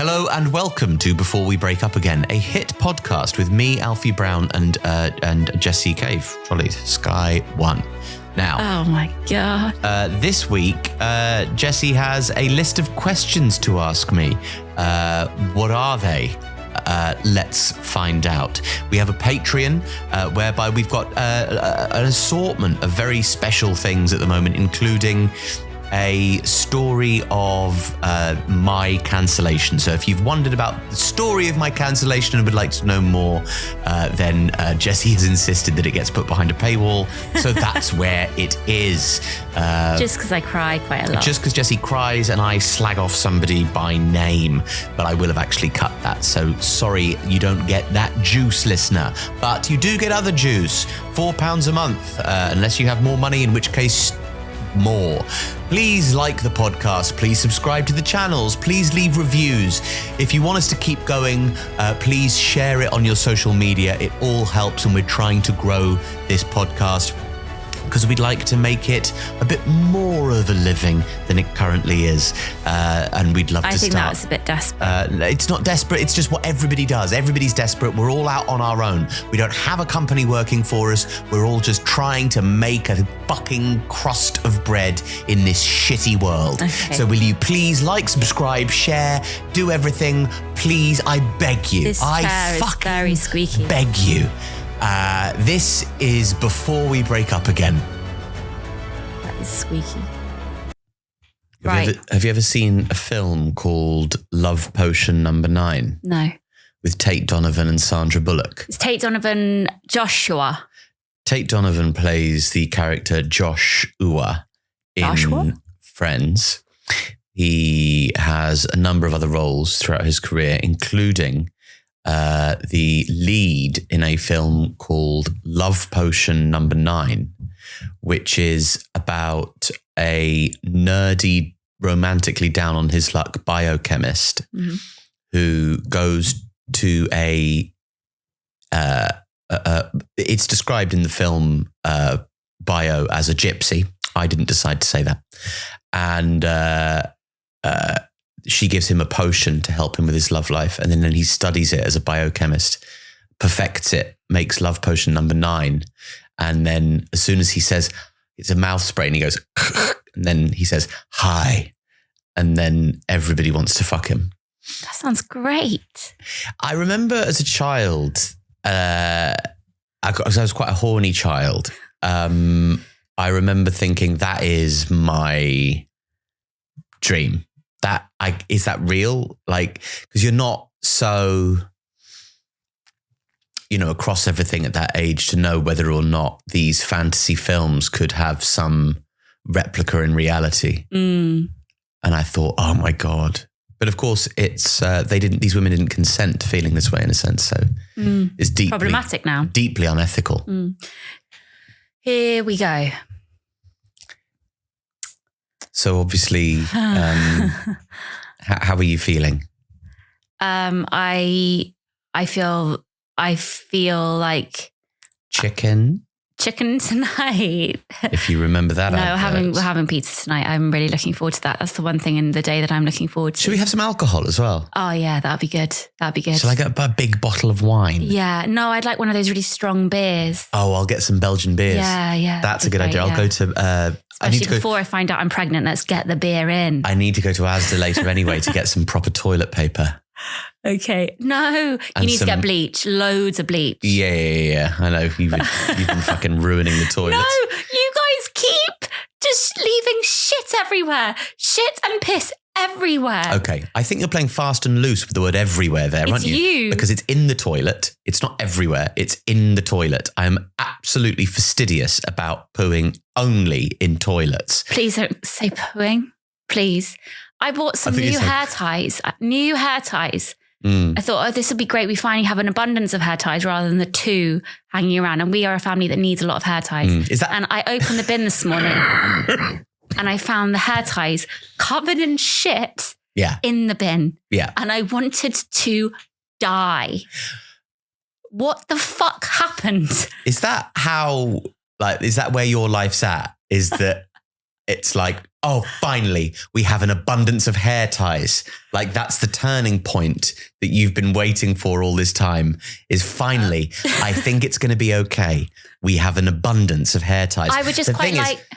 Hello and welcome to Before We Break Up Again, a hit podcast with me, Alfie Brown, and Jessie Cave, Trolley's Sky One. Now, oh my God. This week, Jessie has a list of questions to ask me. What are they? Let's find out. We have a Patreon whereby we've got an assortment of very special things at the moment, including a story of my cancellation. So if you've wondered about the story of my cancellation and would like to know more, then Jessie has insisted that it gets put behind a paywall. So that's where it is. Just because I cry quite a lot. Just because Jessie cries and I slag off somebody by name, but I will have actually cut that. So sorry, you don't get that juice, listener. But you do get other juice, £4 a month, unless you have more money, in which case more. Please like the podcast, please subscribe to the channels, please leave reviews. If you want us to keep going, please share it on your social media. It all helps, and we're trying to grow this podcast because we'd like to make it a bit more of a living than it currently is. And we'd love to start. I think that was a bit desperate. It's not desperate, it's just what everybody does. Everybody's desperate. We're all out on our own. We don't have a company working for us. We're all just trying to make a fucking crust of bread in this shitty world. Okay. So will you please like, subscribe, share, do everything. Please, I beg you. This chair is very squeaky. Beg you. This is Before We Break Up Again. That is squeaky. Have you ever seen a film called Love Potion No. 9? No. With Tate Donovan and Sandra Bullock? It's Tate Donovan Joshua. Tate Donovan plays the character Joshua in Friends. He has a number of other roles throughout his career, including the lead in a film called Love Potion No. 9, which is about a nerdy, romantically down on his luck biochemist who goes to it's described in the film bio as a gypsy. I didn't decide to say that. And she gives him a potion to help him with his love life. And then he studies it as a biochemist, perfects it, makes Love Potion No. 9. And then as soon as he says, it's a mouth spray, and he goes, and then he says, hi. And then everybody wants to fuck him. That sounds great. I remember as a child, I was quite a horny child. I remember thinking that is my dream. Is that real? Like, because you're not so, across everything at that age to know whether or not these fantasy films could have some replica in reality. And I thought, oh my God. But of course it's, these women didn't consent to feeling this way in a sense. So it's deeply problematic now. Deeply unethical. Here we go. So obviously, how are you feeling? I feel like chicken tonight. If you remember that. No, we're having pizza tonight. I'm really looking forward to that. That's the one thing in the day that I'm looking forward to. Should we have some alcohol as well? Oh yeah, that'd be good. Shall I get a big bottle of wine? Yeah. No, I'd like one of those really strong beers. Oh, I'll get some Belgian beers. Yeah. That's a good idea. I'll go to... before I find out I'm pregnant, let's get the beer in. I need to go to Asda later anyway to get some proper toilet paper. Okay. No, you need to get bleach. Loads of bleach. Yeah. I know. You've been fucking ruining the toilets. No, you guys keep just leaving shit everywhere. Shit and piss everywhere. Okay. I think you're playing fast and loose with the word everywhere there, aren't you? Because it's in the toilet. It's not everywhere. It's in the toilet. I'm absolutely fastidious about pooing only in toilets. Please don't say pooing. Please. I bought some new hair ties. I thought, this would be great. We finally have an abundance of hair ties rather than the 2 hanging around. And we are a family that needs a lot of hair ties. And I opened the bin this morning and I found the hair ties covered in shit in the bin. Yeah. And I wanted to die. What the fuck happened? Is that where your life's at? Is that it's like oh, finally, we have an abundance of hair ties. Like that's the turning point that you've been waiting for all this time is finally, I think it's going to be okay. We have an abundance of hair ties. I would just quite like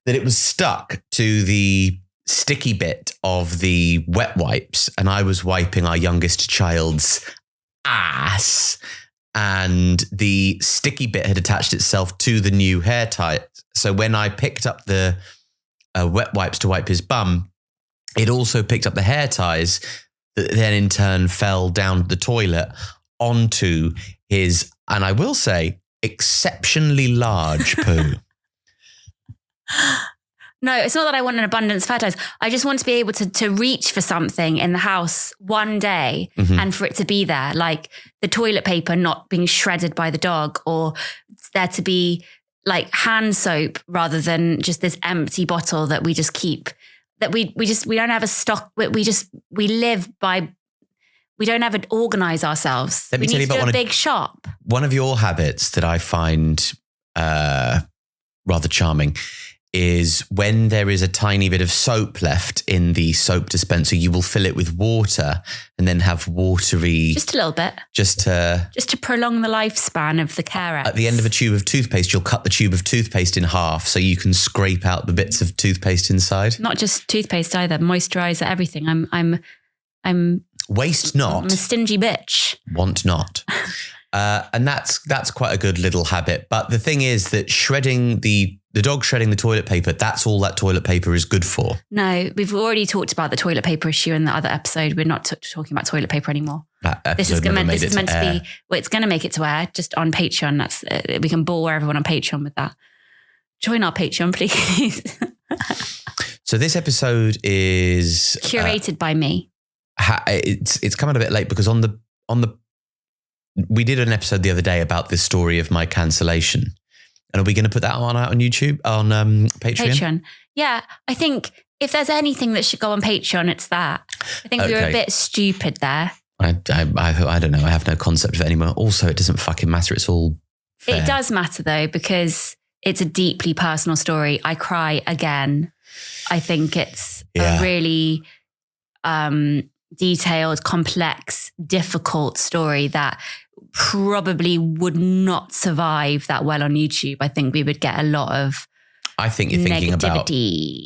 that it was stuck to the sticky bit of the wet wipes and I was wiping our youngest child's ass and the sticky bit had attached itself to the new hair tie. So when I picked up the wet wipes to wipe his bum, it also picked up the hair ties that then in turn fell down the toilet onto his, and I will say, exceptionally large poo. No, it's not that I want an abundance of hair ties. I just want to be able to reach for something in the house one day and for it to be there, like the toilet paper not being shredded by the dog, or there to be like hand soap rather than just this empty bottle that we just keep, that we don't have a stock. We live by, we don't ever organize ourselves. Let me tell you about a big shop. One of your habits that I find rather charming is when there is a tiny bit of soap left in the soap dispenser, you will fill it with water and then have watery... Just a little bit. Just to prolong the lifespan of the carrots. At the end of a tube of toothpaste, you'll cut the tube of toothpaste in half so you can scrape out the bits of toothpaste inside. Not just toothpaste either, moisturizer, everything. I'm waste not. I'm a stingy bitch. Want not. And that's quite a good little habit. But the thing is that shredding the dog shredding the toilet paper, that's all that toilet paper is good for. No, we've already talked about the toilet paper issue in the other episode. We're not talking about toilet paper anymore. This is meant to be, well, it's going to make it to air just on Patreon. That's we can bore everyone on Patreon with that. Join our Patreon, please. So this episode is curated by me. It's come out a bit late because on the we did an episode the other day about this story of my cancellation. And are we going to put that out on YouTube, on Patreon? Patreon. Yeah. I think if there's anything that should go on Patreon, it's that. I think we were a bit stupid there. I don't know. I have no concept of it anymore. Also, it doesn't fucking matter. It's all fair. It does matter though, because it's a deeply personal story. I cry again. I think it's a really detailed, complex, difficult story that probably would not survive that well on YouTube. I think we would get a lot of I think you're thinking about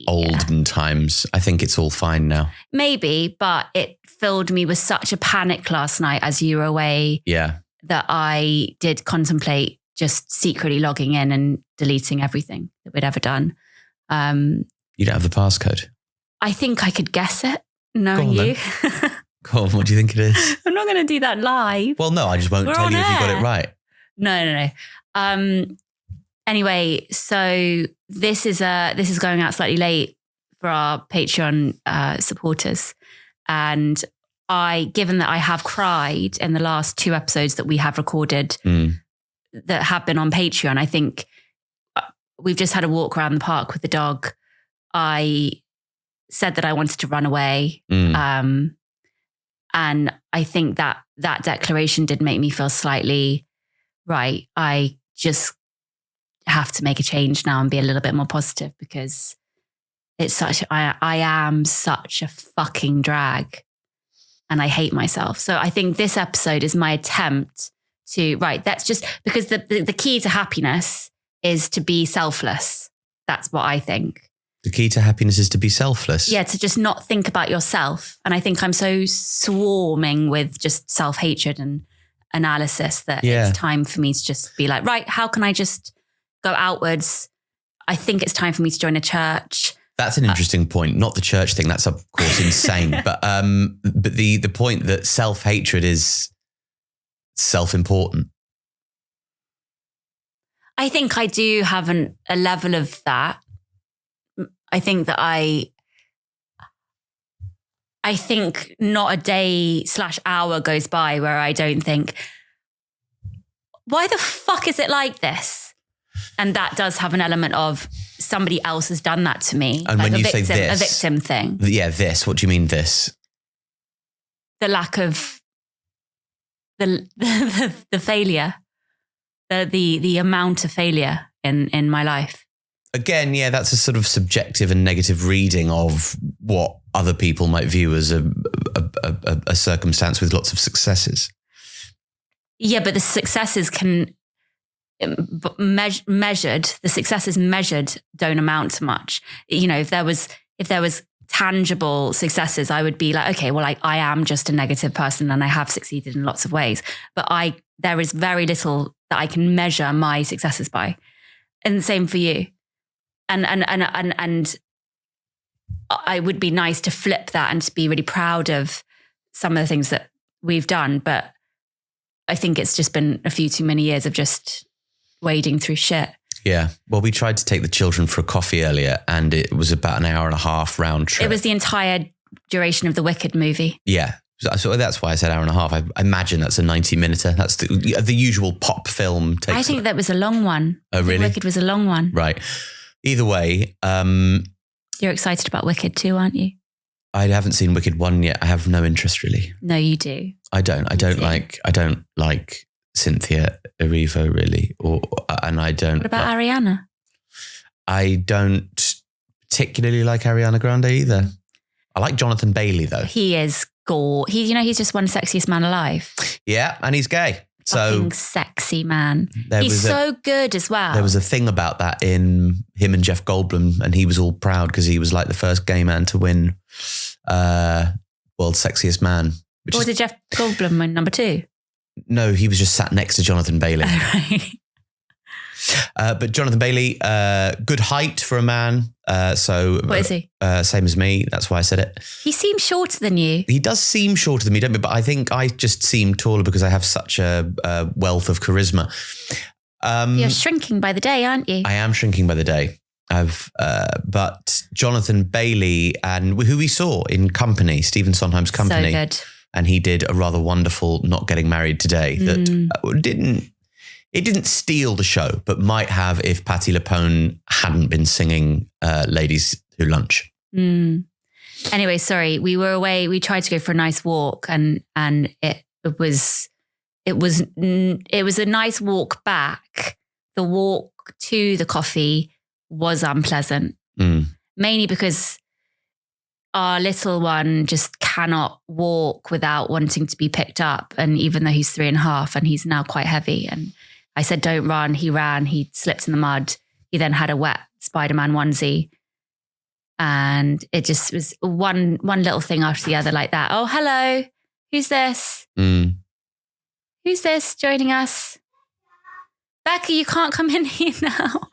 olden times. I think it's all fine now. Maybe, but it filled me with such a panic last night as you were away that I did contemplate just secretly logging in and deleting everything that we'd ever done. You don't have the passcode? I think I could guess it, knowing you. Go on, what do you think it is? I'm not going to do that live. Well, no, I just won't tell you if you got it right. No. Anyway, so this is going out slightly late for our Patreon supporters. And given that I have cried in the last 2 episodes that we have recorded that have been on Patreon, I think we've just had a walk around the park with the dog. I said that I wanted to run away. And I think that declaration did make me feel slightly right. I just have to make a change now and be a little bit more positive, because it's I am such a fucking drag and I hate myself. So I think this episode is my attempt to, that's just because the key to happiness is to be selfless. That's what I think. The key to happiness is to be selfless. Yeah, to just not think about yourself. And I think I'm so swarming with just self-hatred and analysis that it's time for me to just be like, right, how can I just go outwards? I think it's time for me to join a church. That's an interesting point. Not the church thing. That's of course insane. But the point that self-hatred is self-important. I think I do have a level of that. I think that I think not a day/hour goes by where I don't think, why the fuck is it like this? And that does have an element of somebody else has done that to me. And like when you say this, a victim thing. This, what do you mean this? The lack of the failure, the amount of failure in my life. Again, yeah, that's a sort of subjective and negative reading of what other people might view as a circumstance with lots of successes. Yeah, but the successes can measured. The successes measured don't amount to much. You know, if there was tangible successes, I would be like, okay, well, I am just a negative person and I have succeeded in lots of ways. But there is very little that I can measure my successes by. And the same for you. And I would be nice to flip that and to be really proud of some of the things that we've done. But I think it's just been a few too many years of just wading through shit. Yeah. Well, we tried to take the children for a coffee earlier and it was about an hour and a half round trip. It was the entire duration of the Wicked movie. Yeah. So that's why I said hour and a half. I imagine that's a 90-minute. That's the usual pop film. I think that was a long one. Oh, really? Wicked was a long one. Right. Either way. You're excited about Wicked too, aren't you? I haven't seen Wicked 1 yet. I have no interest really. No, you do. I don't like Cynthia Erivo really. And I don't. What about Ariana? I don't particularly like Ariana Grande either. I like Jonathan Bailey though. He is he's just one sexiest man alive. Yeah, and he's gay. Fucking sexy man. He's so good as well. There was a thing about that in him and Jeff Goldblum, and he was all proud because he was like the first gay man to win World's Sexiest Man. Or did Jeff Goldblum win number 2? No, he was just sat next to Jonathan Bailey. Right. But Jonathan Bailey, good height for a man. What is he? Same as me. That's why I said it. He seems shorter than you. He does seem shorter than me, don't he? But I think I just seem taller because I have such a wealth of charisma. You're shrinking by the day, aren't you? I am shrinking by the day. But Jonathan Bailey and who we saw in Company, Stephen Sondheim's Company. So good. And he did a rather wonderful Not Getting Married Today that didn't steal the show, but might have if Patti LuPone hadn't been singing Ladies Who Lunch. Anyway, sorry, we were away. We tried to go for a nice walk and it was a nice walk back. The walk to the coffee was unpleasant, mainly because our little one just cannot walk without wanting to be picked up. And even though he's 3.5 and he's now quite heavy, and I said, don't run. He ran, he slipped in the mud. He then had a wet Spider-Man onesie. And it just was one little thing after the other like that. Oh, hello. Who's this? Who's this joining us? Becca, you can't come in here now.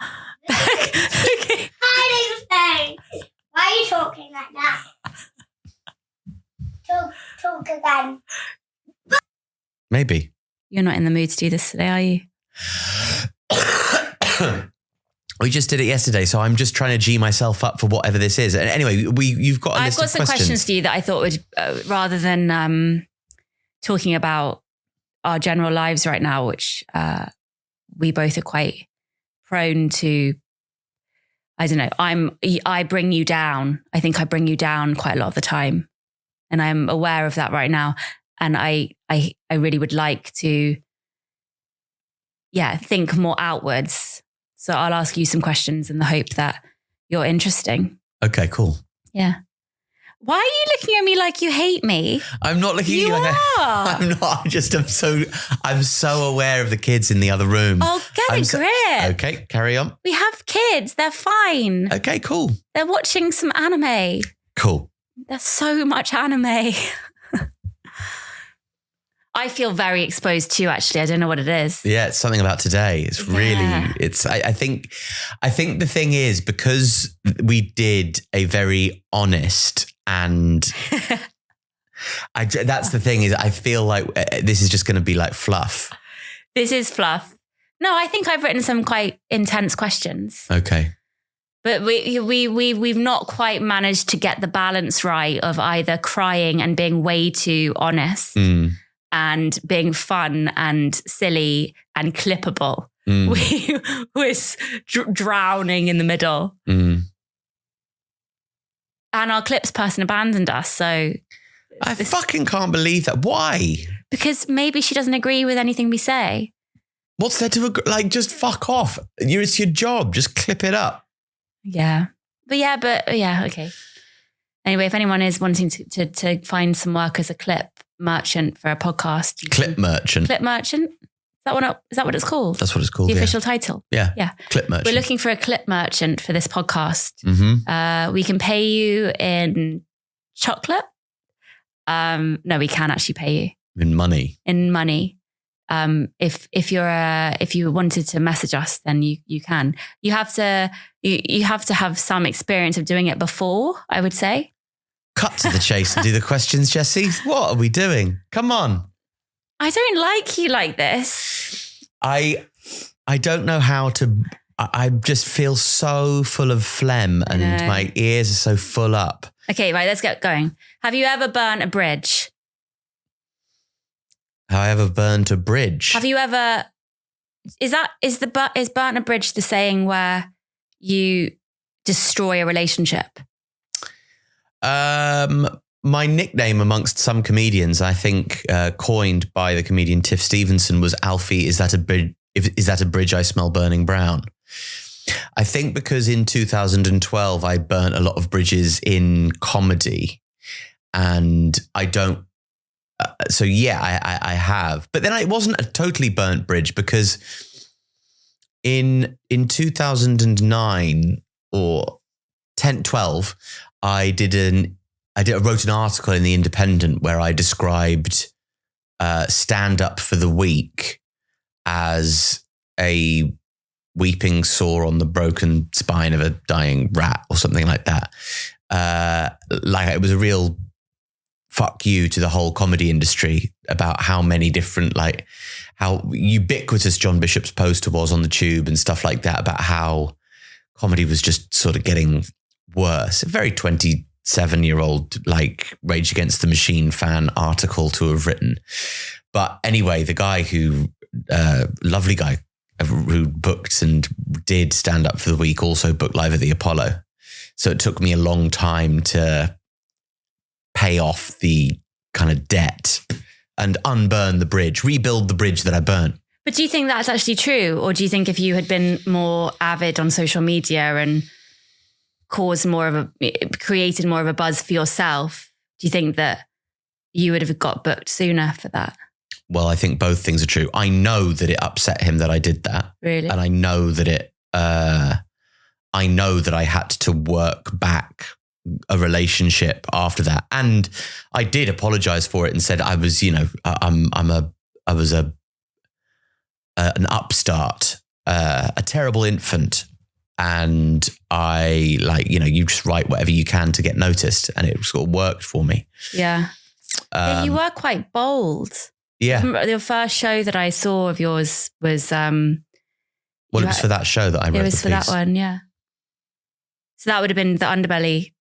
Becca, okay. Hiding thing. Why are you talking like that? Talk again. Maybe. You're not in the mood to do this today, are you? We just did it yesterday, so I'm just trying to G myself up for whatever this is. And anyway, you've got a list of questions. I've got some questions for you that I thought would, rather than talking about our general lives right now, which we both are quite prone to. I don't know. I bring you down. I think I bring you down quite a lot of the time, and I'm aware of that right now. And I really would like to, think more outwards. So I'll ask you some questions in the hope that you're interesting. Okay, cool. Yeah. Why are you looking at me like you hate me? I'm not looking at you like I'm not. I'm so aware of the kids in the other room. Oh, get a grip. Okay, carry on. We have kids. They're fine. Okay, cool. They're watching some anime. Cool. There's so much anime. I feel very exposed too, actually. I don't know what it is. Yeah, it's something about today. It's really, I think the thing is, because we did a very honest and that's the thing is I feel like this is just going to be like fluff. This is fluff. No, I think I've written some quite intense questions. Okay. But we've not quite managed to get the balance right of either crying and being way too honest. And being fun and silly and clippable. We was drowning in the middle. And our clips person abandoned us. So I fucking can't believe that. Why? Because maybe she doesn't agree with anything we say. What's there to agree? Like, just fuck off. It's your job. Just clip it up. Yeah. But yeah, okay. Anyway, if anyone is wanting to find some work as a clip merchant for a podcast. Clip merchant? Is that what it's called? That's what it's called. The official title. Yeah. Yeah. Clip merchant. We're looking for a clip merchant for this podcast. Mm-hmm. We can pay you in chocolate. No, we can actually pay you in money. If you wanted to message us, then you can. You have to have some experience of doing it before, I would say. Cut to the chase and do the questions, Jessie. What are we doing? Come on. I don't like you like this. I don't know how to. I just feel so full of phlegm and my ears are so full up. Okay, right, let's get going. Have you ever burnt a bridge? Have I ever burnt a bridge? Have you ever? Is burnt a bridge the saying where you destroy a relationship? My nickname amongst some comedians, I think, coined by the comedian Tiff Stevenson, was Alfie. Is that a bridge? Is that a bridge I smell burning brown? I think because in 2012 I burnt a lot of bridges in comedy, and I don't. So yeah, I have, but then it wasn't a totally burnt bridge because in 2009 or 12, I wrote an article in The Independent where I described stand up for the week as a weeping sore on the broken spine of a dying rat or something like that. Like it was a real fuck you to the whole comedy industry about how many different, like how ubiquitous John Bishop's poster was on the Tube and stuff like that, about how comedy was just sort of getting worse. A very 27-year-old like Rage Against the Machine fan article to have written. But anyway, the guy who, lovely guy who booked and did stand up for the week also booked Live at the Apollo. So it took me a long time to pay off the kind of debt and unburn the bridge, rebuild the bridge that I burnt. But do you think that's actually true? Or do you think if you had been more avid on social media and created more of a buzz for yourself, do you think that you would have got booked sooner for that? Well, I think both things are true. I know that it upset him that I did that. Really? And I know that I had to work back a relationship after that. And I did apologize for it and said I was, I was an upstart, a terrible infant. And I you just write whatever you can to get noticed. And it sort of worked for me. Yeah. You were quite bold. Yeah. The first show that I saw of yours was... it was for that show that I wrote. It was for that one, yeah. So that would have been the underbelly.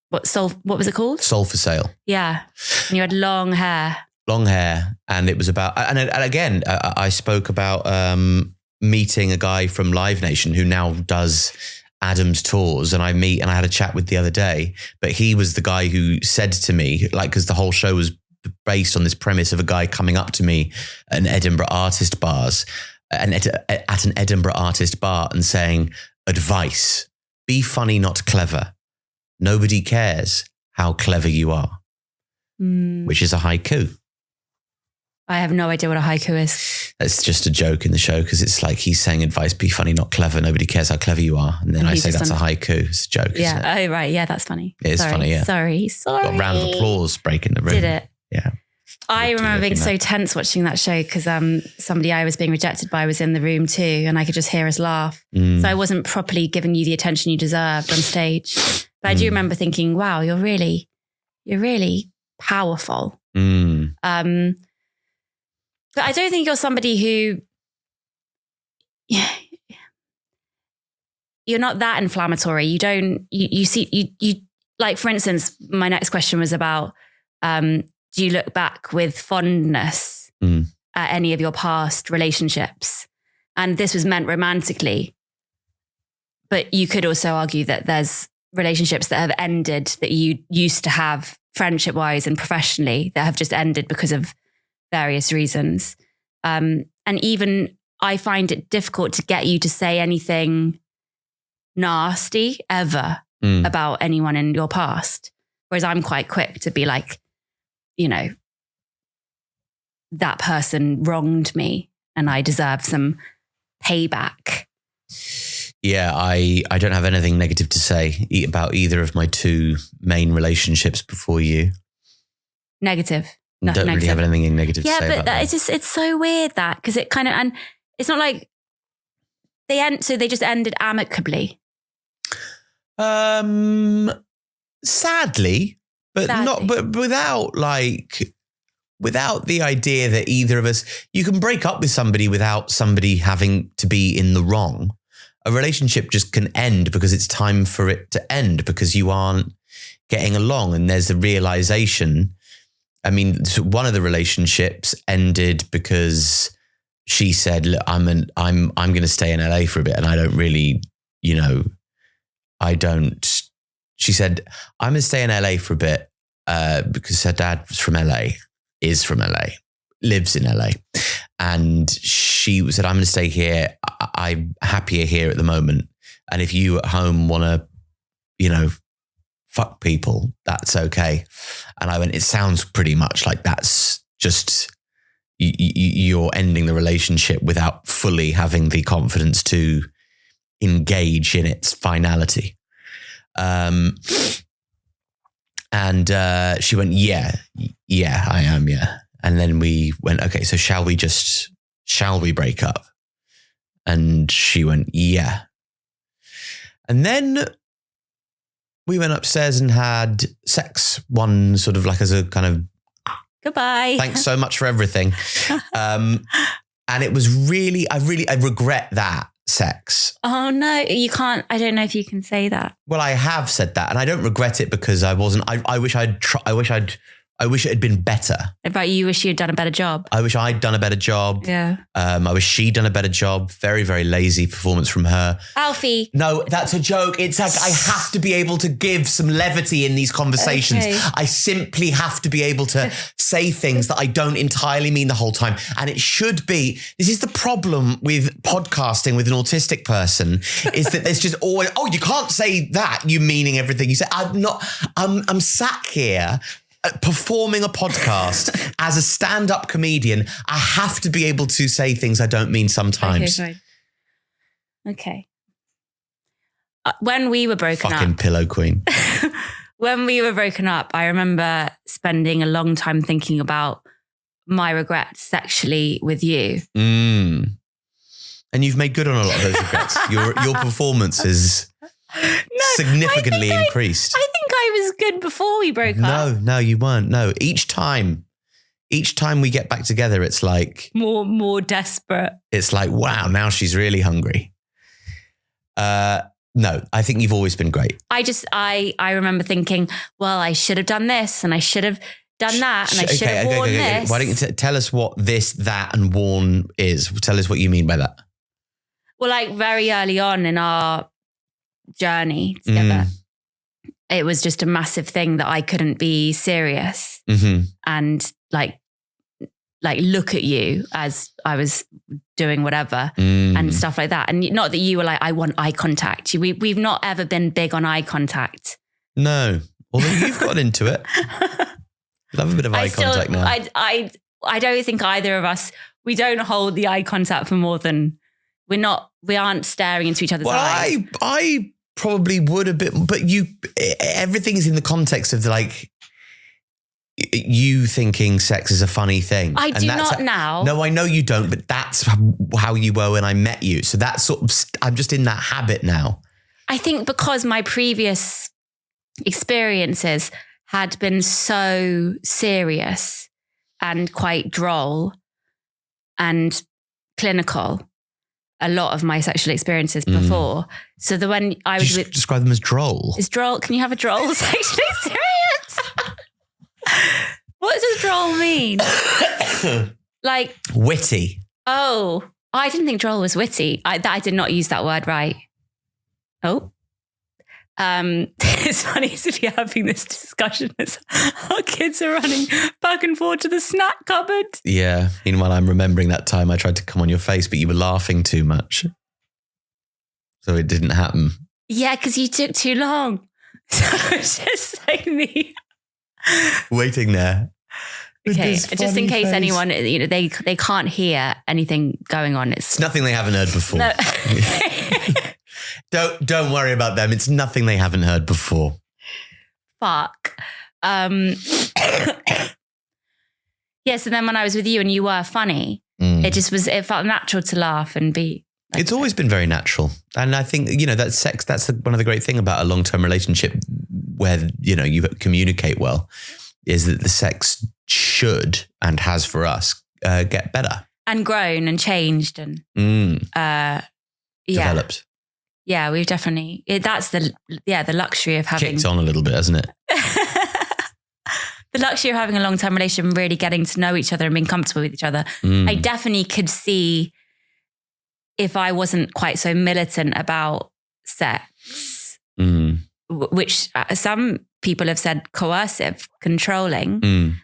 What was it called? Soul for Sale. Yeah. And you had long hair. Long hair. And it was about... And again, I spoke about meeting a guy from Live Nation who now does Adam's tours. And I had a chat with the other day. But he was the guy who said to me, like, because the whole show was based on this premise of a guy coming up to me at an Edinburgh artist bars and at an Edinburgh artist bar and saying, advice, be funny, not clever. Nobody cares how clever you are, which is a haiku. I have no idea what a haiku is. It's just a joke in the show because it's like he's saying advice, be funny, not clever. Nobody cares how clever you are. And then I say that's a haiku. It's a joke, isn't it? Oh, right. Yeah, that's funny. It is funny, yeah. Sorry. Got a round of applause breaking the room. Did it? Yeah. I remember being so tense watching that show because somebody I was being rejected by was in the room too, and I could just hear us laugh. So I wasn't properly giving you the attention you deserved on stage. But I do remember thinking, wow, you're really powerful. But I don't think you're somebody who, you're not that inflammatory. You don't, you see, like, for instance, my next question was about, do you look back with fondness at any of your past relationships? And this was meant romantically, but you could also argue that there's relationships that have ended that you used to have friendship-wise and professionally that have just ended because of various reasons. And even I find it difficult to get you to say anything nasty ever about anyone in your past. Whereas I'm quite quick to be like, you know, that person wronged me and I deserve some payback. Yeah, I don't have anything negative to say about either of my two main relationships before you. Negative. Don't really have anything negative to say about that. It's so weird that, because it kind of, and it's not like so they just ended amicably. Sadly, but without the idea that either of us, you can break up with somebody without somebody having to be in the wrong. A relationship just can end because it's time for it to end because you aren't getting along. And there's a realization. I mean, one of the relationships ended because she said, look, I'm going to stay in LA for a bit. And I don't really, she said, I'm going to stay in LA for a bit because her dad is from LA, lives in LA. And she said, I'm going to stay here. I'm happier here at the moment. And if you at home want to, fuck people, that's okay. And I went, it sounds pretty much like that's just, you're ending the relationship without fully having the confidence to engage in its finality. And she went, yeah, I am. Yeah. And then we went, okay, so shall we break up? And she went, yeah. And then we went upstairs and had sex, one sort of like as a kind of goodbye. Thanks so much for everything. And it was really, I regret that sex. Oh no, you can't. I don't know if you can say that. Well, I have said that and I don't regret it because I wasn't, I wish it had been better. Right, you wish you'd done a better job. I wish I'd done a better job. Yeah. I wish she'd done a better job. Very, very lazy performance from her. Alfie. No, that's a joke. It's like I have to be able to give some levity in these conversations. Okay. I simply have to be able to say things that I don't entirely mean the whole time. And it should be, this is the problem with podcasting with an autistic person, is that there's just always, oh, you can't say that, you meaning everything you say. I'm sat here performing a podcast as a stand-up comedian. I have to be able to say things I don't mean sometimes. Okay. When we were broken up. Fucking pillow queen. When we were broken up, I remember spending a long time thinking about my regrets sexually with you. And you've made good on a lot of those regrets. Your performance is significantly increased. I think I was good before we broke up. No, you weren't. No, each time we get back together, it's like more desperate. It's like, wow, now she's really hungry. No, I think you've always been great. I remember thinking, well, I should have done this and I should have done that and I should have worn this. Why don't you tell us what this, that and worn is? Tell us what you mean by that. Well, like very early on in our journey together, it was just a massive thing that I couldn't be serious and like look at you as I was doing whatever and stuff like that. And not that you were like, I want eye contact. We've not ever been big on eye contact. No, although you've got into it. Love a bit of eye contact now. I don't think either of us, we don't hold the eye contact for more than we aren't staring into each other's eyes. I probably would a bit, but everything's in the context of like you thinking sex is a funny thing. I do not now. No, I know you don't, but that's how you were when I met you. So that's sort of, I'm just in that habit now. I think because my previous experiences had been so serious and quite droll and clinical, a lot of my sexual experiences before. So when I was describe them as droll. Is droll? Can you have a droll sexual experience? What does droll mean? Like witty. Oh, I didn't think droll was witty. I did not use that word right. Oh. It's funny to be having this discussion as our kids are running back and forth to the snack cupboard. Yeah. Meanwhile, I'm remembering that time I tried to come on your face, but you were laughing too much. So it didn't happen. Yeah, because you took too long. So it's just like me. Waiting there. Okay, just in case anyone, they can't hear anything going on. It's nothing they haven't heard before. No. Don't worry about them. It's nothing they haven't heard before. Fuck. Yeah, so then when I was with you and you were funny, it felt natural to laugh and be. Like, it's always been very natural. And I think, that sex, that's one of the great things about a long-term relationship where, you communicate well, is that the sex should, and has for us, get better. And grown and changed and developed. Yeah, we've definitely, that's the luxury of having. Kicked on a little bit, hasn't it? The luxury of having a long-term relationship and really getting to know each other and being comfortable with each other. I definitely could see if I wasn't quite so militant about sex, which some people have said coercive, controlling,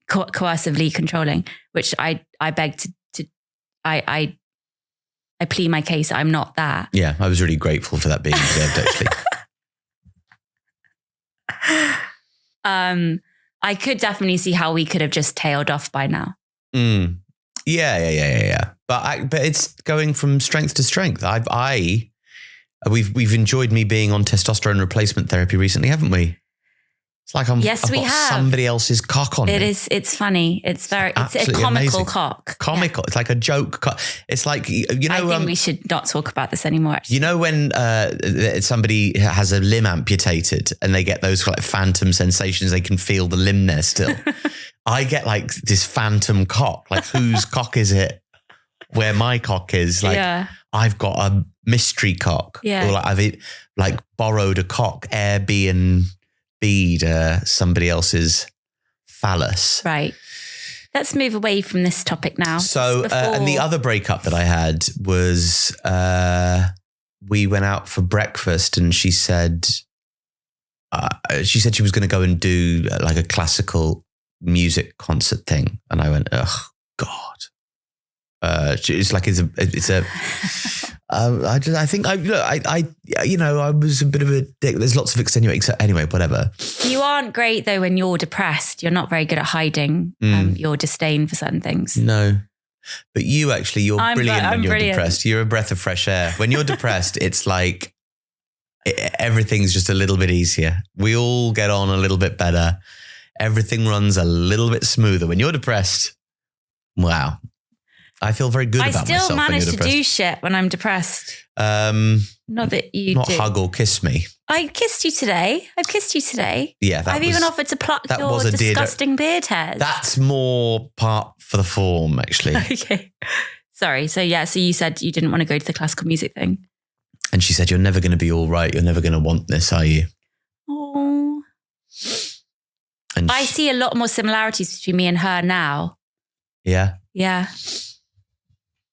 coercively controlling, which I beg to I plead my case. I'm not that. Yeah, I was really grateful for that being observed, actually. I could definitely see how we could have just tailed off by now. Yeah. But it's going from strength to strength. We've enjoyed me being on testosterone replacement therapy recently, haven't we? It's like I've got somebody else's cock on me. It's funny. It's a comical amazing. cock. Comical. Yeah. It's like a joke cock. It's like, I think we should not talk about this anymore, actually. When somebody has a limb amputated and they get those like phantom sensations, they can feel the limb there still. I get like this phantom cock. Like, whose cock is it? Where my cock is? Like, I've got a mystery cock. Yeah. Or like I've like borrowed a cock, somebody else's phallus. Right. Let's move away from this topic now. So, and the other breakup that I had was we went out for breakfast and she said she was going to go and do like a classical music concert thing. And I went, oh God. It's like, I was a bit of a dick. There's lots of extenuating. So anyway, whatever. You aren't great though when you're depressed. You're not very good at hiding your disdain for certain things. No, but you're brilliant when you're depressed. You're a breath of fresh air. When you're depressed, it's like everything's just a little bit easier. We all get on a little bit better. Everything runs a little bit smoother. When you're depressed, wow. I feel very good about myself. I still manage to do shit when I'm depressed. Not that you not do. Hug or kiss me. I kissed you today. I've kissed you today. Yeah, I've even offered to pluck your disgusting beard hairs. That's more part for the form, actually. Okay. Sorry. So you said you didn't want to go to the classical music thing. And she said, you're never going to be all right. You're never going to want this, are you? Oh. And I see a lot more similarities between me and her now. Yeah? Yeah.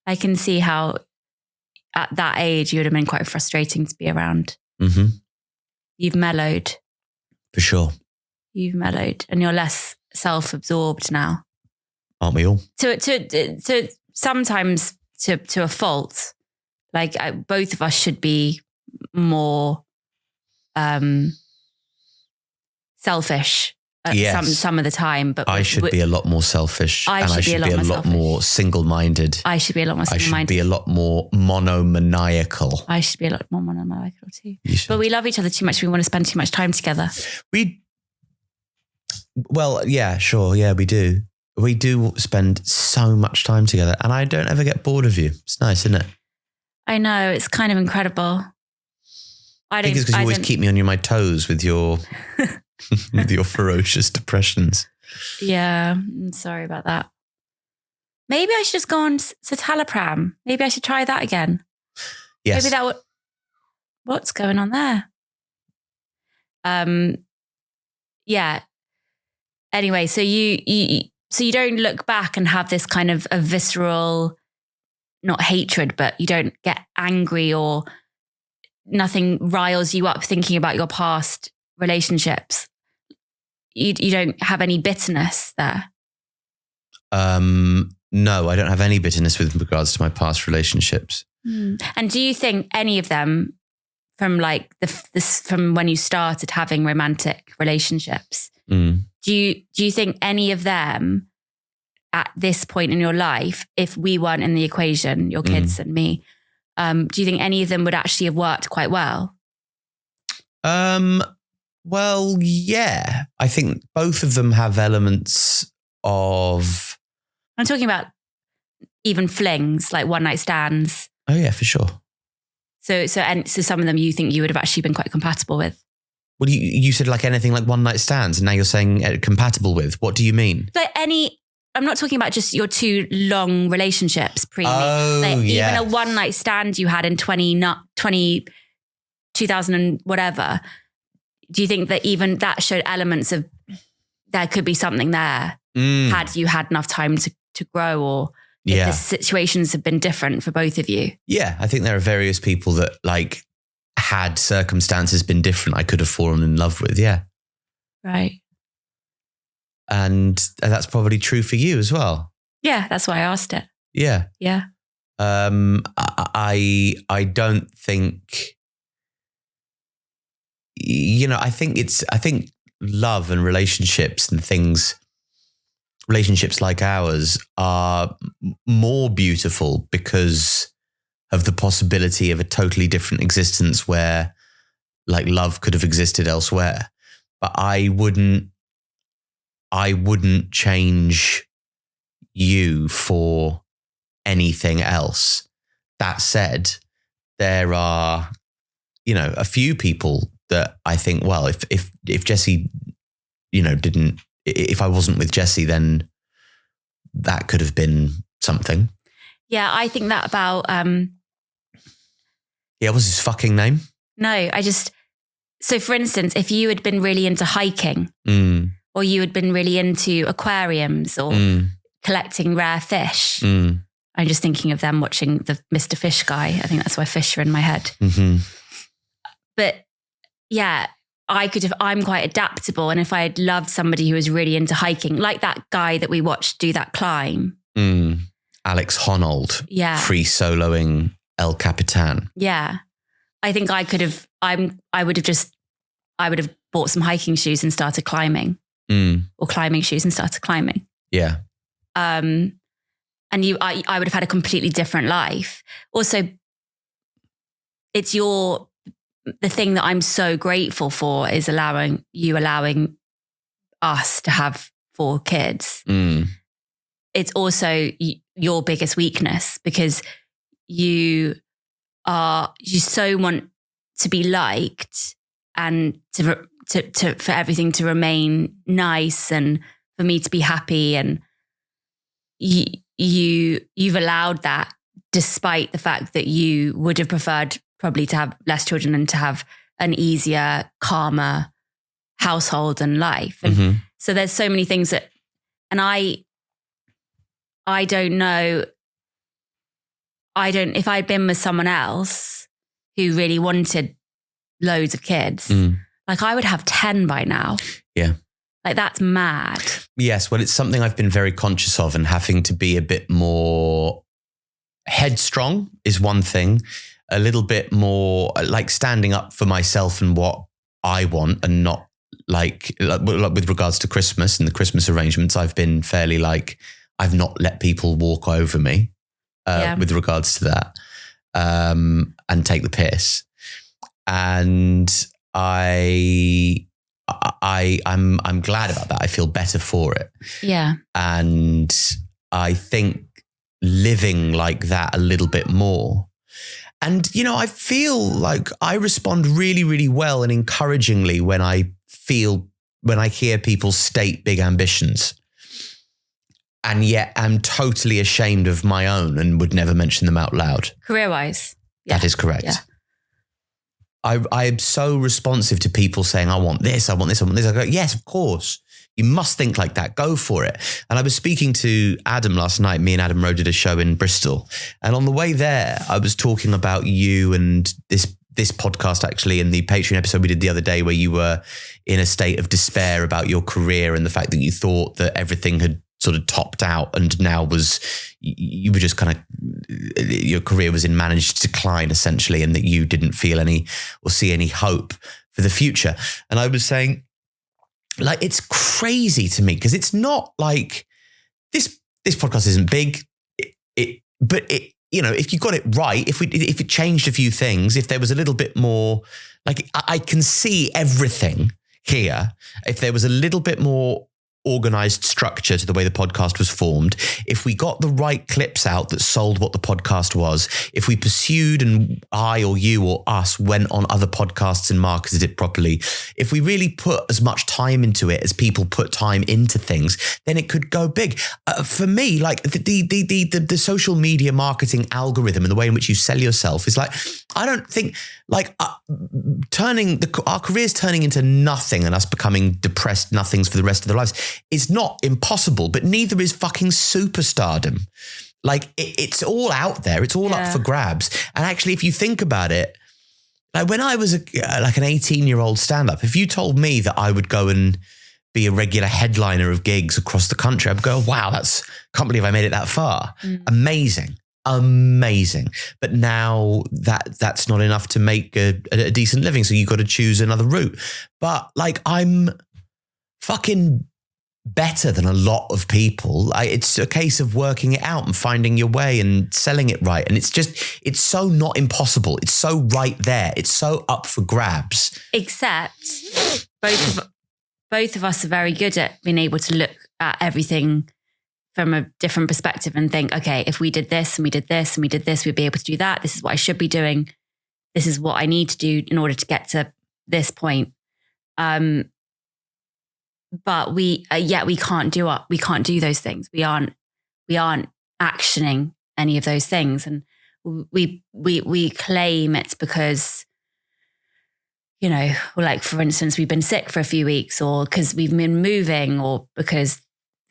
I can see how at that age you would have been quite frustrating to be around. Mm-hmm. You've mellowed. For sure. You've mellowed and you're less self-absorbed now. Aren't we all? To sometimes to a fault. Like both of us should be more selfish. Yes. Some of the time, but I should be a lot more selfish. I should be a lot more single-minded. I should be a lot more single-minded. I should be a lot more monomaniacal. I should be a lot more monomaniacal too. But we love each other too much. We want to spend too much time together. Well, yeah, sure. Yeah, we do. We do spend so much time together and I don't ever get bored of you. It's nice, isn't it? I know. It's kind of incredible. I think it's because you always keep me on my toes with your... with your ferocious depressions. Yeah, I'm sorry about that. Maybe I should just go on citalopram. Maybe I should try that again. Yes. Maybe what's going on there? Yeah. Anyway, so you don't look back and have this kind of a visceral, not hatred, but you don't get angry or nothing riles you up thinking about your past relationships. You don't have any bitterness there? No, I don't have any bitterness with regards to my past relationships. And do you think any of them like from when you started having romantic relationships. Do you think any of them at this point in your life, if we weren't in the equation, your kids and me, do you think any of them would actually have worked quite well? Well, yeah. I think both of them have elements of... I'm talking about even flings, like one night stands. Oh yeah, for sure. So some of them you think you would have actually been quite compatible with. Well, you said like anything like one night stands, and now you're saying compatible with. What do you mean? Like I'm not talking about just your 2 long relationships, Preemie. Oh, like yes. Even a one night stand you had in 2000 and whatever. Do you think that even that showed elements of there could be something there had you had enough time to grow, or if the situations have been different for both of you? Yeah, I think there are various people that like had circumstances been different, I could have fallen in love with. Yeah. Right. And that's probably true for you as well. Yeah, that's why I asked it. Yeah. Yeah. I don't think, I think love and relationships and relationships like ours are more beautiful because of the possibility of a totally different existence where like love could have existed elsewhere. But I wouldn't change you for anything else. That said, there are, a few people that I think, well, if Jessie, if I wasn't with Jessie, then that could have been something. Yeah, I think that about... Yeah, what was his fucking name? No, so for instance, if you had been really into hiking or you had been really into aquariums or collecting rare fish, I'm just thinking of them watching the Mr. Fish guy. I think that's why fish are in my head. Mm-hmm. But yeah, I'm quite adaptable. And if I had loved somebody who was really into hiking, like that guy that we watched do that climb. Alex Honnold. Yeah. Free soloing El Capitan. Yeah. I think I would have bought some hiking shoes and started climbing or climbing shoes and started climbing. Yeah. And I would have had a completely different life. Also, it's the thing that I'm so grateful for is allowing us to have 4 kids. It's also your biggest weakness because you so want to be liked and to for everything to remain nice and for me to be happy, and you've allowed that despite the fact that you would have preferred probably to have less children and to have an easier, calmer household and life. And so there's so many things that, and I don't know. If I'd been with someone else who really wanted loads of kids, like I would have 10 by now. Yeah. Like that's mad. Yes. Well, it's something I've been very conscious of, and having to be a bit more headstrong is one thing, a little bit more like standing up for myself and what I want, and not like with regards to Christmas and the Christmas arrangements, I've been fairly like, I've not let people walk over me. With regards to that, and take the piss. And I'm glad about that. I feel better for it. Yeah. And I think living like that a little bit more. And, I feel like I respond really, really well and encouragingly when I hear people state big ambitions. And yet I'm totally ashamed of my own and would never mention them out loud. Career-wise. Yeah. That is correct. Yeah. I am so responsive to people saying, I want this, I want this, I want this. I go, yes, of course. You must think like that. Go for it. And I was speaking to Adam last night. Me and Adam Rowe did a show in Bristol. And on the way there, I was talking about you and this podcast actually, in the Patreon episode we did the other day, where you were in a state of despair about your career and the fact that you thought that everything had sort of topped out and now you were just kind of, your career was in managed decline essentially, and that you didn't feel any or see any hope for the future. And I was saying, like, it's crazy to me because it's not like this podcast isn't big, but if you got it right, if it changed a few things, if there was a little bit more, like I can see everything here. If there was a little bit more organized structure to the way the podcast was formed, if we got the right clips out that sold what the podcast was, if we pursued and I or you or us went on other podcasts and marketed it properly, if we really put as much time into it as people put time into things, then it could go big. For me, like the social media marketing algorithm and the way in which you sell yourself is like, I don't think like our careers turning into nothing and us becoming depressed nothings for the rest of their lives is not impossible, but neither is fucking superstardom. Like it's all out there. It's all up for grabs. And actually, if you think about it, like when I was like an 18-year-old stand-up, if you told me that I would go and be a regular headliner of gigs across the country, I'd go, wow, can't believe I made it that far. Amazing. But now that's not enough to make a decent living. So you got to choose another route. But like, I'm fucking better than a lot of people. It's a case of working it out and finding your way and selling it right. And it's so not impossible. It's so right there. It's so up for grabs. Except both of us are very good at being able to look at everything from a different perspective and think, okay, if we did this and we did this and we did this, we'd be able to do that. This is what I should be doing. This is what I need to do in order to get to this point. But we can't do those things. We aren't actioning any of those things. And we claim it's because, like, for instance, we've been sick for a few weeks, or because we've been moving, or because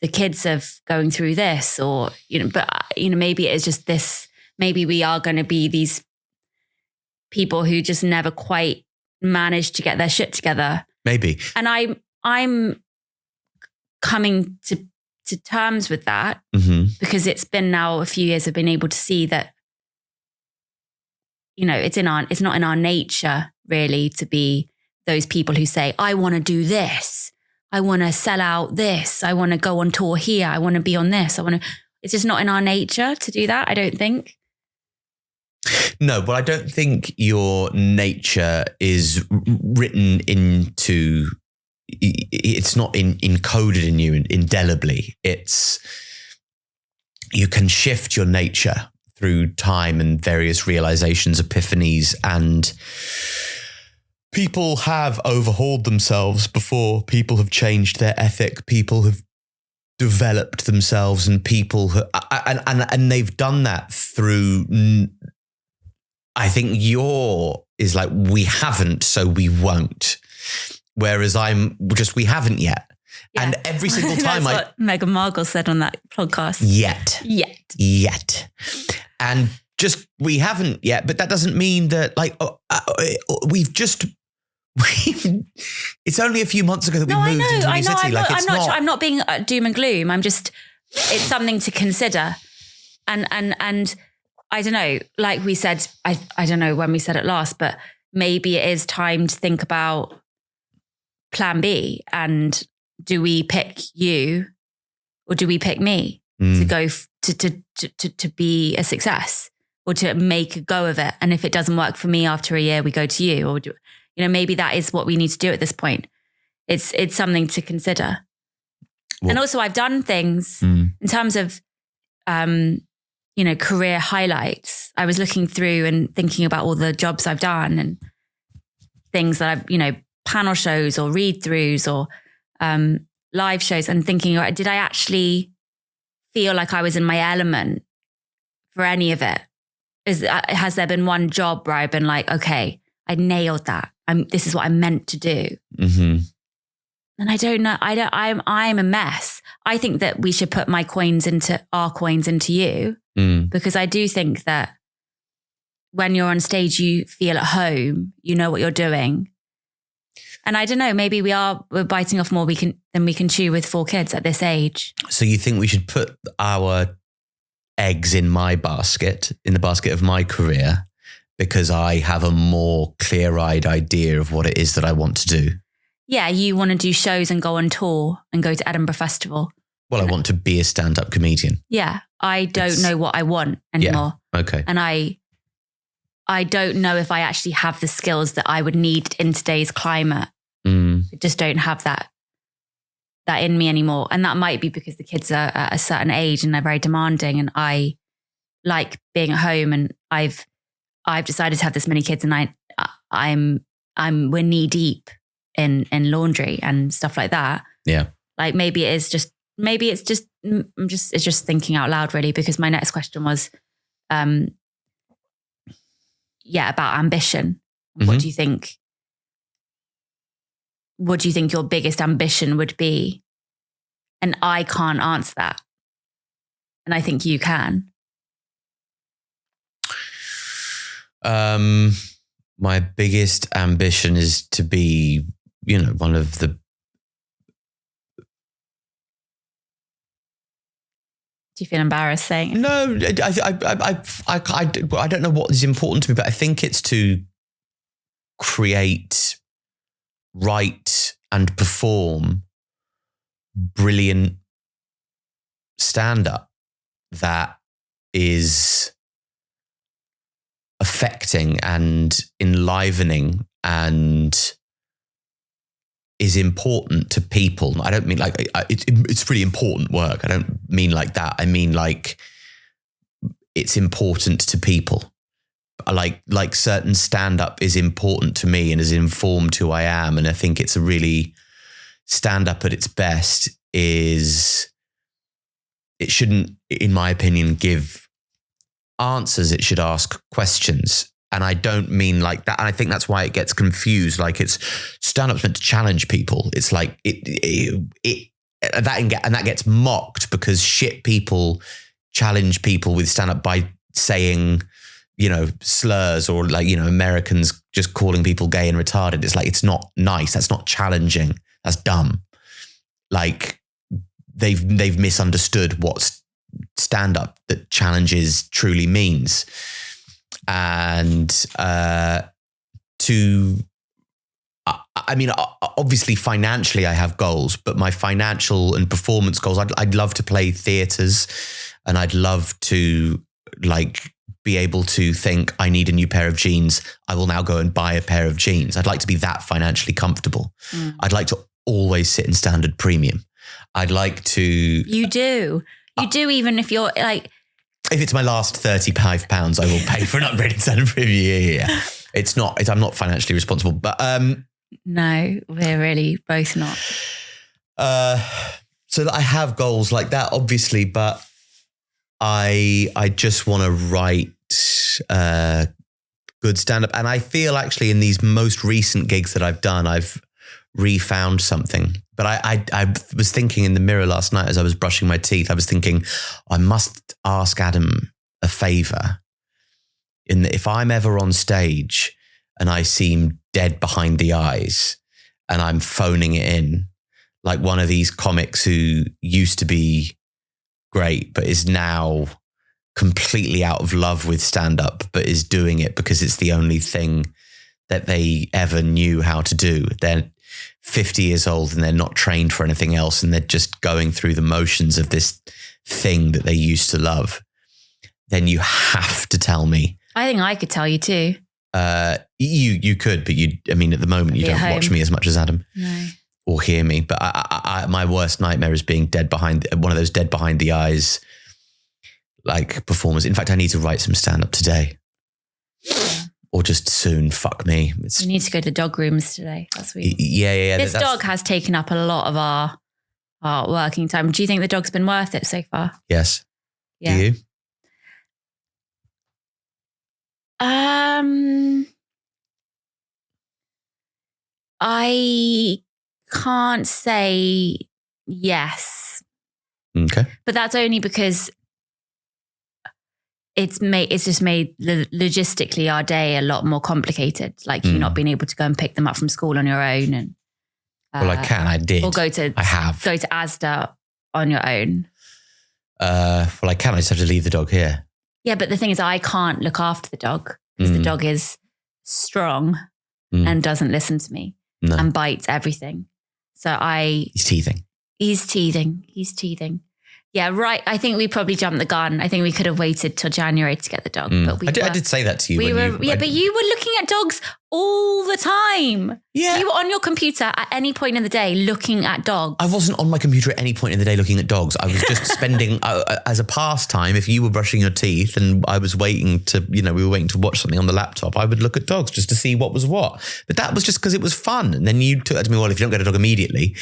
the kids are going through this, or, maybe it's just this, maybe we are going to be these people who just never quite manage to get their shit together. Maybe. And I'm coming to terms with that because it's been now a few years I've been able to see that, it's not in our nature really to be those people who say, I want to do this. I want to sell out this. I want to go on tour here. I want to be on this. It's just not in our nature to do that, I don't think. No, but I don't think your nature is written into, it's not encoded in you indelibly. You can shift your nature through time and various realizations, epiphanies, and people have overhauled themselves before. People have changed their ethic. People have developed themselves, and and they've done that through. I think is like, we haven't, so we won't. Whereas we haven't yet. Yeah. And every single time That's what Meghan Markle said on that podcast. Yet. And just, we haven't yet, but that doesn't mean that it's only a few months ago that we moved into a new city. I'm not being doom and gloom. It's something to consider. And I don't know, like we said, I don't know when we said it last, but maybe it is time to think about plan B. And do we pick you or do we pick me to go to be a success or to make a go of it? And if it doesn't work for me after a year, we go to you, or maybe that is what we need to do at this point. It's something to consider. Well, and also I've done things in terms of, career highlights. I was looking through and thinking about all the jobs I've done and things that I've, panel shows or read throughs or live shows, and thinking, did I actually feel like I was in my element for any of it? Has there been one job where I've been like, okay, I nailed that. This is what I'm meant to do. Mm-hmm. And I don't know. I'm a mess. I think that we should put our coins into you, because I do think that when you're on stage, you feel at home, you know what you're doing. And I don't know, maybe we're biting off more than we can chew with 4 kids at this age. So you think we should put our eggs in my basket, in the basket of my career, because I have a more clear-eyed idea of what it is that I want to do? Yeah, you want to do shows and go on tour and go to Edinburgh Festival. Well, I want to be a stand-up comedian. Yeah, I don't know what I want anymore. Yeah, okay. And I don't know if I actually have the skills that I would need in today's climate. I just don't have that in me anymore. And that might be because the kids are at a certain age and they're very demanding, and I like being at home, and I've decided to have this many kids, and we're knee deep in laundry and stuff like that. Yeah. Like it's just thinking out loud, really, because my next question was about ambition. Mm-hmm. What do you think your biggest ambition would be? And I can't answer that. And I think you can. My biggest ambition is to be, one of the... Do you feel embarrassed saying it? No, I don't know what is important to me, but I think it's to create, write, and perform brilliant stand-up that is affecting and enlivening and is important to people. I don't mean like it's really important work. I don't mean like that. I mean like it's important to people. Like certain stand-up is important to me and has informed who I am. And I think it's a really stand-up at its best it shouldn't, in my opinion, give answers. It should ask questions. And I don't mean like that. And I think that's why it gets confused. Like it's stand-up's meant to challenge people. It's like that gets mocked because shit people challenge people with stand-up by saying, slurs, or like, Americans just calling people gay and retarded. It's like, it's not nice. That's not challenging. That's dumb. Like they've misunderstood what stand-up that challenges truly means. And obviously financially I have goals, but my financial and performance goals, I'd love to play theatres, and I'd love to like be able to think I need a new pair of jeans. I will now go and buy a pair of jeans. I'd like to be that financially comfortable. I'd like to always sit in standard premium. I'd like to... You do, even if you're like... If it's my last £35, I will pay for an upgraded standard premium. Yeah. I'm not financially responsible, but... No, we're really both not. So that I have goals like that, obviously, but I just want to write good stand-up. And I feel actually in these most recent gigs that I've done, I've refound something. But I was thinking in the mirror last night as I was brushing my teeth, I was thinking, I must ask Adam a favor. In that if I'm ever on stage and I seem dead behind the eyes and I'm phoning it in, like one of these comics who used to be great, but is now completely out of love with stand-up, but is doing it because it's the only thing that they ever knew how to do. They're 50 years old and they're not trained for anything else, and they're just going through the motions of this thing that they used to love. Then you have to tell me. I think I could tell you too. You could, but at the moment you don't watch me as much as Adam. No. Or hear me. But I my worst nightmare is being one of those dead behind the eyes, like performers. In fact, I need to write some stand-up today. Yeah. Or just soon. Fuck me. We need to go to dog rooms today. That's weird. Yeah. This dog has taken up a lot of our working time. Do you think the dog's been worth it so far? Yes. Yeah. Do you? I can't say yes. Okay. But that's only because it's just made logistically our day a lot more complicated. Like you not being able to go and pick them up from school on your own. And well, I did. Or go to Asda on your own. Well, I can. I just have to leave the dog here. Yeah, but the thing is, I can't look after the dog because the dog is strong and doesn't listen to me and bites everything. So he's teething. Yeah, right. I think we probably jumped the gun. I think we could have waited till January to get the dog. But I did say that to you. But you were looking at dogs all the time. Yeah. You were on your computer at any point in the day looking at dogs. I wasn't on my computer at any point in the day looking at dogs. I was just spending, as a pastime, if you were brushing your teeth and I was waiting to, we were waiting to watch something on the laptop, I would look at dogs just to see what was what. But that was just because it was fun. And then you took that to me, well, if you don't get a dog immediately...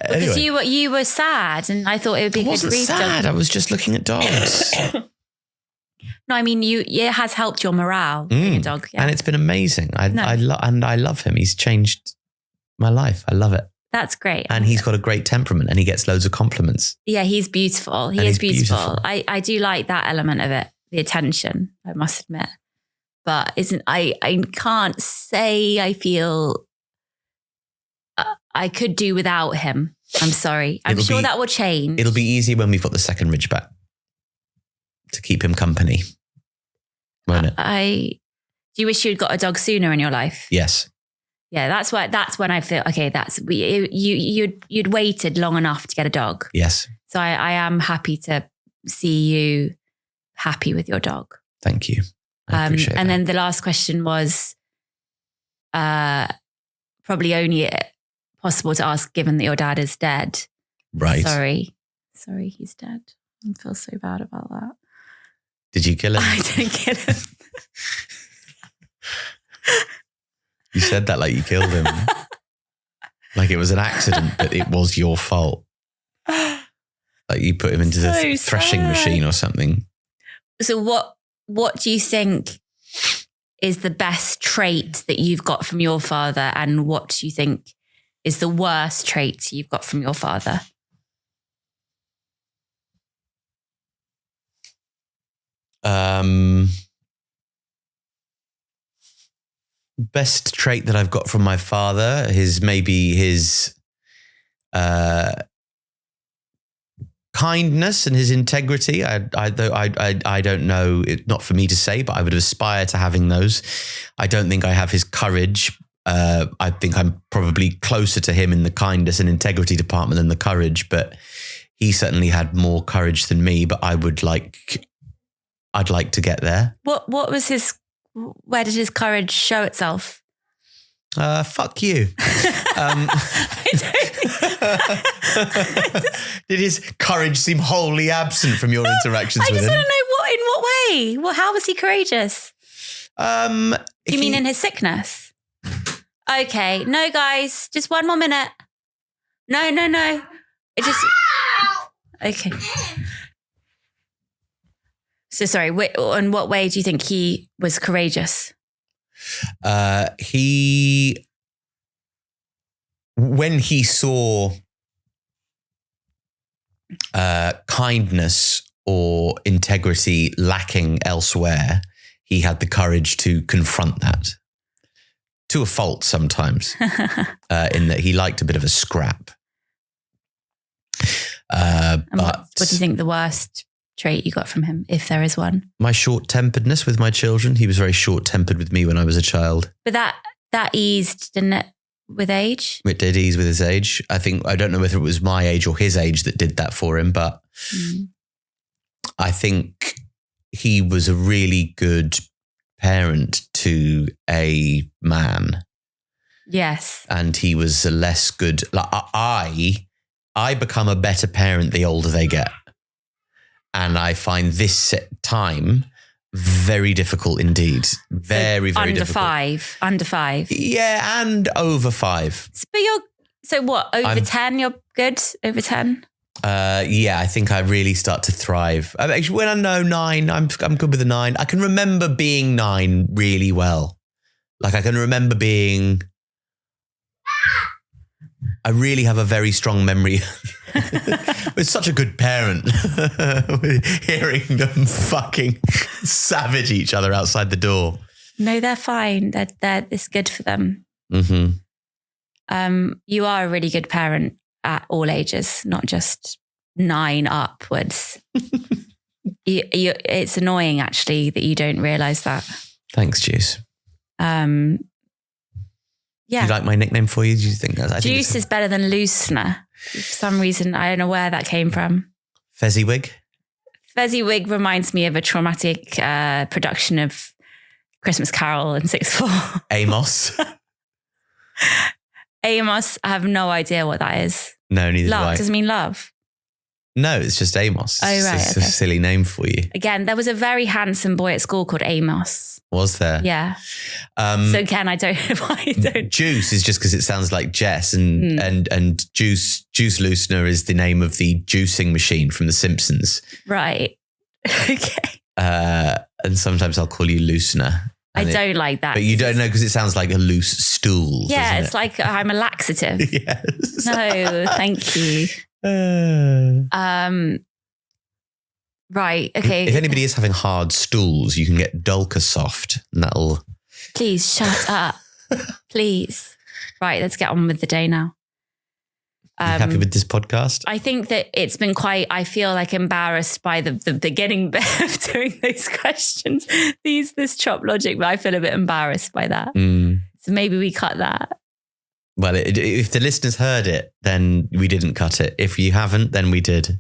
Because you were sad and I thought it would be a good reason. I wasn't sad. I was just looking at dogs. No, I mean, it has helped your morale, being a dog. Yeah. And it's been amazing. I love him. He's changed my life. I love it. That's great. And he's got a great temperament and he gets loads of compliments. Yeah, he's beautiful. He is beautiful. I do like that element of it, the attention, I must admit. But I can't say I feel... I could do without him. I'm sorry. I'm sure that will change. It'll be easier when we've got the second Ridgeback to keep him company. Won't it? Do you wish you'd got a dog sooner in your life? Yes. Yeah, that's when I feel, okay, you'd waited long enough to get a dog. Yes. So I am happy to see you happy with your dog. Thank you. I appreciate that. Then the last question was probably only possible to ask given that your dad is dead. Right. Sorry, he's dead. I feel so bad about that. Did you kill him? I didn't kill him. You said that like you killed him. Like it was an accident, but it was your fault. Like you put him into the threshing machine or something. So what do you think is the best trait that you've got from your father, and what do you think is the worst trait you've got from your father? Best trait that I've got from my father is maybe his kindness and his integrity. I don't know, it's not for me to say, but I would aspire to having those. I don't think I have his courage. I think I'm probably closer to him in the kindness and integrity department than the courage, but he certainly had more courage than me, but I'd like to get there. What was where did his courage show itself? Fuck you. Did his courage seem wholly absent from your interactions with him? I just want to know in what way? How was he courageous? You mean in his sickness? Okay. No, guys, just one more minute. No. It just... Okay. So sorry, in what way do you think he was courageous? When he saw kindness or integrity lacking elsewhere, he had the courage to confront that. To a fault sometimes, in that he liked a bit of a scrap. But what do you think the worst trait you got from him, if there is one? My short-temperedness with my children. He was very short-tempered with me when I was a child. But that eased, didn't it, with age? It did ease with his age. I don't know whether it was my age or his age that did that for him, but I think he was a really good parent to a man. Yes. And he was a less good... Like I become a better parent the older they get. And I find this time very difficult indeed. Very, very difficult. Under five. Yeah, and over 5. So what, over 10 you're good? Over 10? Yeah, I think I really start to thrive. Actually, when I know 9, I'm good with a 9. I can remember being 9 really well. Like I can remember being... I really have a very strong memory. It's such a good parent. Hearing them fucking savage each other outside the door. No, they're fine. It's good for them. Mm-hmm. You are a really good parent at all ages, not just 9 upwards. It's annoying actually that you don't realise that. Thanks, Juice. Yeah. Do you like my nickname for you? Do you think that? Juice is better than Loosener. For some reason, I don't know where that came from. Fezziwig? Fezziwig reminds me of a traumatic production of Christmas Carol in 6th form. Amos? Amos, I have no idea what that is. No, neither do I. Love, does it mean love? No, it's just Amos. Oh, right. It's a silly name for you. Again, there was a very handsome boy at school called Amos. Was there? Yeah. So again, I don't know why I don't. Juice is just because it sounds like Jess, and Juice Loosener is the name of the juicing machine from The Simpsons. Right. Okay. And sometimes I'll call you Loosener. I don't like that. But you don't know because it sounds like a loose stool. Yeah, it's like I'm a laxative. Yes. No, thank you. Right. Okay. If anybody is having hard stools, you can get Dulca Soft, and that'll. Please shut up. Please. Right. Let's get on with the day now. You happy with this podcast? I think that it's been I feel like embarrassed by the beginning bit of doing those questions. This chop logic, but I feel a bit embarrassed by that. So maybe we cut that. Well, if the listeners heard it, then we didn't cut it. If you haven't, then we did.